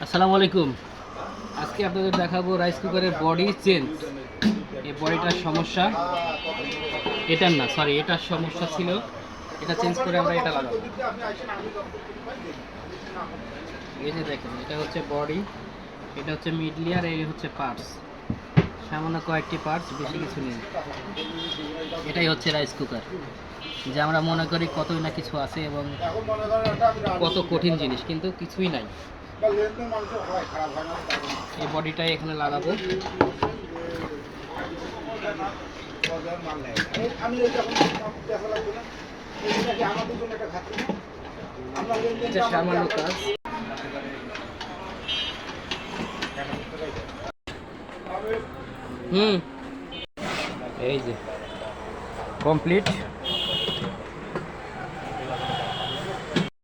আসসালামু আলাইকুম। আজকে আপনাদের দেখাবো রাইস কুকারের বডি চেঞ্জ। এই বডিটার সমস্যা, এটার না, সরি, এটার সমস্যা ছিল। এটা চেঞ্জ করে আমরা এটা লাগাবো। এই যে দেখেন, এটা হচ্ছে বডি, এটা হচ্ছে মিড লেয়ার, এই হচ্ছে পার্টস, সামান্য কয়েকটি পার্টস, বেশি কিছু নেই। এটাই হচ্ছে রাইস কুকার, যে আমরা মনে করি কতই না কিছু আছে এবং কত কঠিন জিনিস, কিন্তু কিছুই নাই। এই বডিটাই এখানে লাগাবো। এটা সামান্য কাজ। এই যে কমপ্লিট।